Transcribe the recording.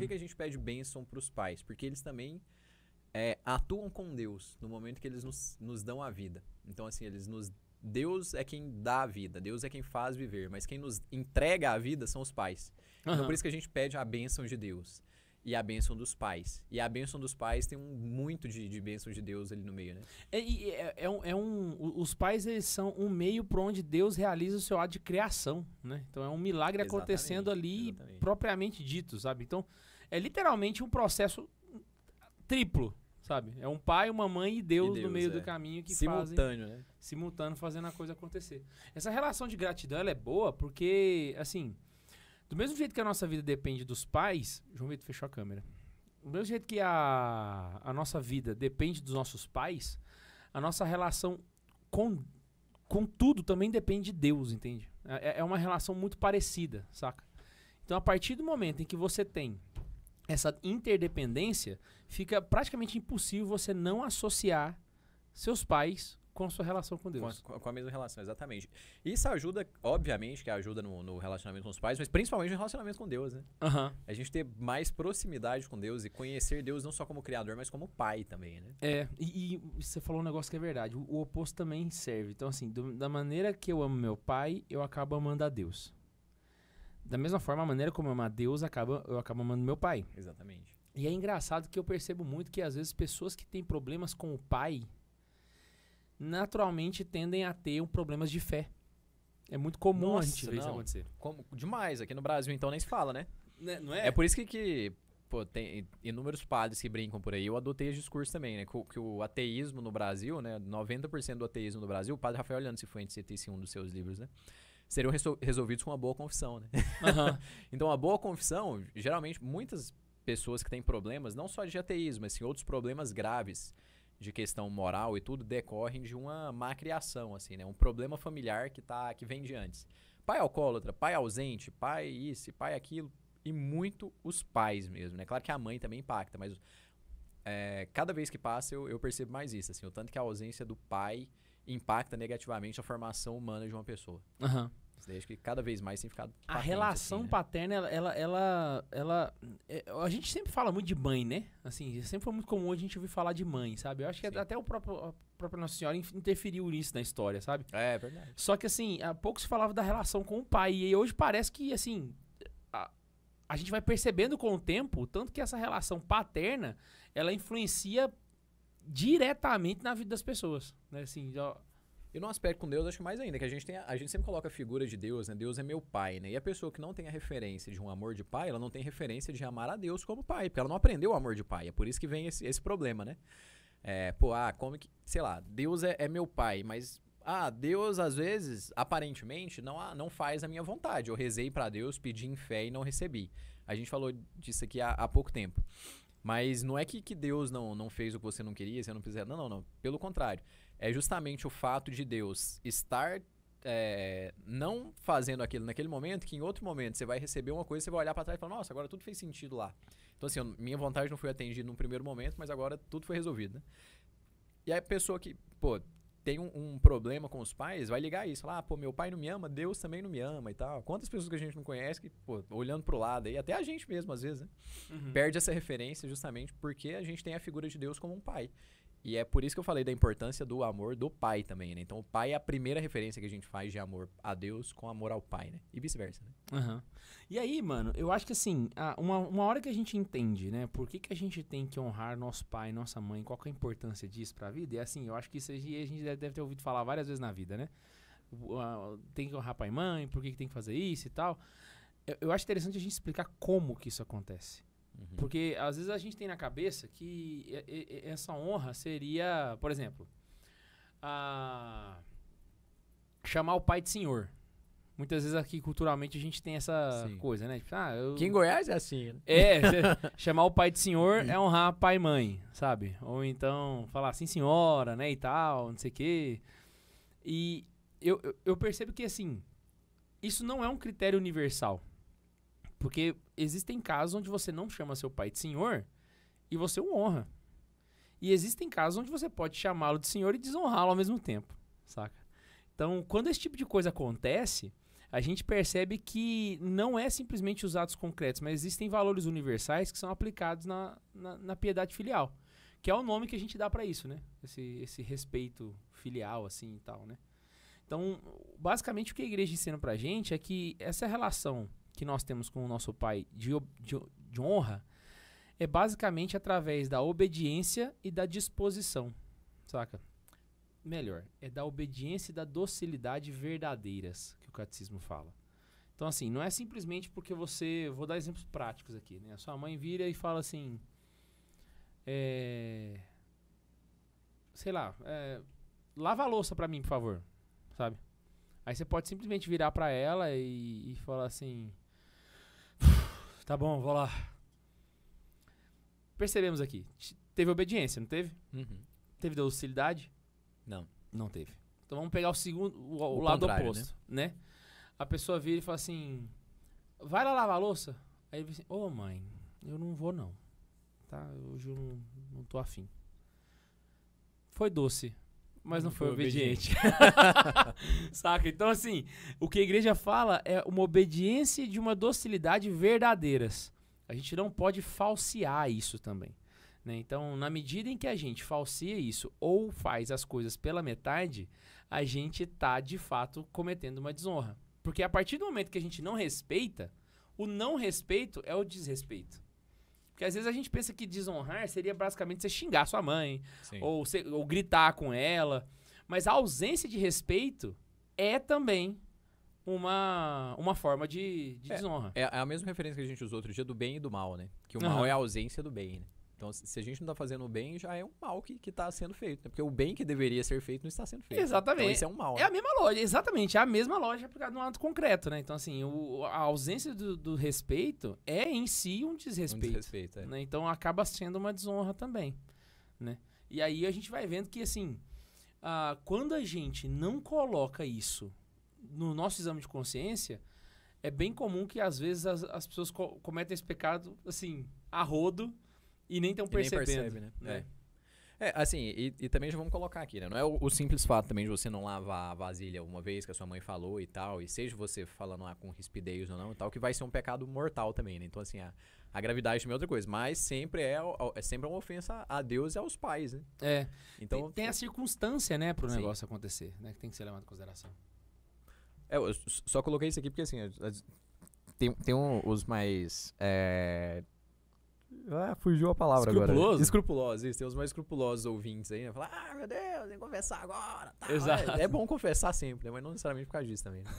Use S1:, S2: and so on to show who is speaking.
S1: que a gente pede bênção pros pais? Porque eles também atuam com Deus no momento que eles nos dão a vida. Então, assim, Deus é quem dá a vida, Deus é quem faz viver, mas quem nos entrega a vida são os pais. Então, por isso que a gente pede a bênção de Deus e a bênção dos pais. E a bênção dos pais tem muito de bênção de Deus ali no meio, né?
S2: Os pais, eles são um meio por onde Deus realiza o seu ato de criação, né? Então, é um milagre acontecendo ali, propriamente dito, sabe? Então, é literalmente um processo triplo, sabe? É um pai, uma mãe e Deus no meio do caminho que
S1: simultâneo,
S2: fazem... Simultâneo, fazendo a coisa acontecer. Essa relação de gratidão, ela é boa porque, assim... Do mesmo jeito que a nossa vida depende dos pais... João Vitor fechou a câmera. Do mesmo jeito que a nossa vida depende dos nossos pais, a nossa relação com tudo também depende de Deus, entende? É uma relação muito parecida, saca? Então, a partir do momento em que você tem essa interdependência, fica praticamente impossível você não associar seus pais com a sua relação com Deus.
S1: Com a mesma relação, exatamente. Isso ajuda, obviamente, que ajuda no relacionamento com os pais, mas principalmente no relacionamento com Deus, né? A gente ter mais proximidade com Deus e conhecer Deus não só como criador, mas como pai também, né?
S2: E você falou um negócio que é verdade. O oposto também serve. Então, assim, da maneira que eu amo meu pai, eu acabo amando a Deus. Da mesma forma, a maneira como eu amo a Deus, eu acabo amando meu pai.
S1: Exatamente.
S2: E é engraçado que eu percebo muito que, às vezes, pessoas que têm problemas com o pai naturalmente tendem a ter problemas de fé. É muito comum a gente ver isso acontecer.
S1: Demais. Aqui no Brasil, então, nem se fala, né?
S2: Não é?
S1: É por isso que tem inúmeros padres que brincam por aí. Eu adotei esse discurso também, né? Que o ateísmo no Brasil, né? 90% do ateísmo no Brasil, o padre Rafael Leandro Cifuentes cita isso em um dos seus livros, né? Seriam resolvidos com uma boa confissão, né? Então, a boa confissão, geralmente, muitas pessoas que têm problemas, não só de ateísmo, mas sim outros problemas graves de questão moral e tudo, decorrem de uma má criação, assim, né? Um problema familiar que vem de antes. Pai alcoólatra, pai ausente, pai isso, pai aquilo, e muito os pais mesmo, né? Claro que a mãe também impacta, mas cada vez que passa eu percebo mais isso, assim, o tanto que a ausência do pai impacta negativamente a formação humana de uma pessoa. Isso daí acho que cada vez mais tem ficado patente,
S2: a relação
S1: assim, né?
S2: paterna, a gente sempre fala muito de mãe, né? Assim, sempre foi muito comum a gente ouvir falar de mãe, sabe? Eu acho que até a própria Nossa Senhora interferiu nisso na história, sabe?
S1: É verdade.
S2: Só que, assim, há pouco se falava da relação com o pai. E hoje parece que, assim, a gente vai percebendo com o tempo, tanto que essa relação paterna, ela influencia diretamente na vida das pessoas, né? Assim,
S1: E no aspecto com Deus, acho que mais ainda, que a gente sempre coloca a figura de Deus, né? Deus é meu pai, né? E a pessoa que não tem a referência de um amor de pai, ela não tem referência de amar a Deus como pai, porque ela não aprendeu o amor de pai. É por isso que vem esse problema, né? Como que, sei lá, Deus é meu pai, mas Deus às vezes, aparentemente, não faz a minha vontade. Eu rezei pra Deus, pedi em fé e não recebi. A gente falou disso aqui há pouco tempo. Mas não é que Deus não fez o que você não queria, você não fizer. Não. Pelo contrário. É justamente o fato de Deus estar não fazendo aquilo naquele momento, que em outro momento você vai receber uma coisa, você vai olhar pra trás e falar, nossa, agora tudo fez sentido lá. Então, assim, minha vontade não foi atendida no primeiro momento, mas agora tudo foi resolvido, né? E a pessoa que, tem um problema com os pais, vai ligar isso. Lá, meu pai não me ama, Deus também não me ama e tal. Quantas pessoas que a gente não conhece que, olhando pro lado aí, até a gente mesmo, às vezes, né? Perde essa referência justamente porque a gente tem a figura de Deus como um pai. E é por isso que eu falei da importância do amor do pai também, né? Então, o pai é a primeira referência que a gente faz de amor a Deus com amor ao pai, né? E vice-versa, né?
S2: E aí, mano, eu acho que assim, uma hora que a gente entende, né? Por que a gente tem que honrar nosso pai, nossa mãe, qual que é a importância disso pra vida? E assim, eu acho que isso a gente deve ter ouvido falar várias vezes na vida, né? Tem que honrar pai e mãe, por que tem que fazer isso e tal. Eu acho interessante a gente explicar como que isso acontece. Porque às vezes a gente tem na cabeça que essa honra seria, por exemplo, chamar o pai de senhor. Muitas vezes aqui culturalmente a gente tem essa coisa, né? Tipo,
S1: que em Goiás é assim, né?
S2: Chamar o pai de senhor é honrar pai e mãe, sabe? Ou então falar assim, senhora, né, e tal, não sei o quê. E eu percebo que, assim, isso não é um critério universal. Porque existem casos onde você não chama seu pai de senhor e você o honra. E existem casos onde você pode chamá-lo de senhor e desonrá-lo ao mesmo tempo, saca? Então, quando esse tipo de coisa acontece, a gente percebe que não é simplesmente os atos concretos, mas existem valores universais que são aplicados na piedade filial, que é o nome que a gente dá para isso, né? Esse respeito filial, assim, e tal, né? Então, basicamente, o que a igreja ensina pra gente é que essa relação que nós temos com o nosso pai de honra é basicamente através da obediência e da disposição, saca? Melhor, é da obediência e da docilidade verdadeiras que o catecismo fala. Então, assim, não é simplesmente porque você... Vou dar exemplos práticos aqui, né? A sua mãe vira e fala assim... sei lá, lava a louça pra mim, por favor, sabe? Aí você pode simplesmente virar pra ela e falar assim... Tá bom, vou lá. Percebemos aqui. Teve obediência, não teve?
S1: Uhum.
S2: Teve docilidade?
S1: Não.
S2: Não teve. Então vamos pegar o lado oposto, né? A pessoa vira e fala assim... Vai lá lavar a louça? Aí ele diz assim... Mãe, eu não vou não. Tá? Hoje eu não tô afim. Foi doce, mas não foi obediente. Saca? Então, assim, o que a igreja fala é uma obediência de uma docilidade verdadeiras. A gente não pode falsear isso também, né? Então, na medida em que a gente falsia isso ou faz as coisas pela metade, a gente tá, de fato, cometendo uma desonra. Porque a partir do momento que a gente não respeita, o não respeito é o desrespeito. Porque às vezes a gente pensa que desonrar seria basicamente você xingar sua mãe, ou gritar com ela. Mas a ausência de respeito é também uma forma de desonra.
S1: É a mesma referência que a gente usou outro dia do bem e do mal, né? Que o mal é a ausência do bem, né? Então, se a gente não tá fazendo o bem, já é um mal que tá sendo feito, né? Porque o bem que deveria ser feito não está sendo feito.
S2: Exatamente.
S1: Então, isso é um mal.
S2: É a mesma lógica, exatamente. É a mesma lógica aplicada no ato concreto, né? Então, assim, a ausência do respeito é em si um desrespeito.
S1: Um desrespeito,
S2: né? Então, acaba sendo uma desonra também, né? E aí a gente vai vendo que, assim, quando a gente não coloca isso no nosso exame de consciência, é bem comum que, às vezes, as pessoas cometem esse pecado, assim, a rodo, e nem estão percebendo.
S1: Nem percebe, né? Assim, e também já vamos colocar aqui, né? Não é o simples fato também de você não lavar a vasilha uma vez que a sua mãe falou e tal, e seja você falando com rispidez ou não e tal, que vai ser um pecado mortal também, né? Então, assim, a gravidade também é outra coisa, mas sempre é sempre uma ofensa a Deus e aos pais, né?
S2: Então, tem a circunstância, né, pro negócio acontecer, né? Que tem que ser levado em consideração.
S1: Eu só coloquei isso aqui porque, assim, tem os mais... fugiu a palavra agora. Escrupulosos, isso. Tem os mais escrupulosos ouvintes aí, né? Falar, meu Deus, tem que confessar agora. Tá,
S2: exato.
S1: É bom confessar sempre, né? Mas não necessariamente por causa disso também. Né?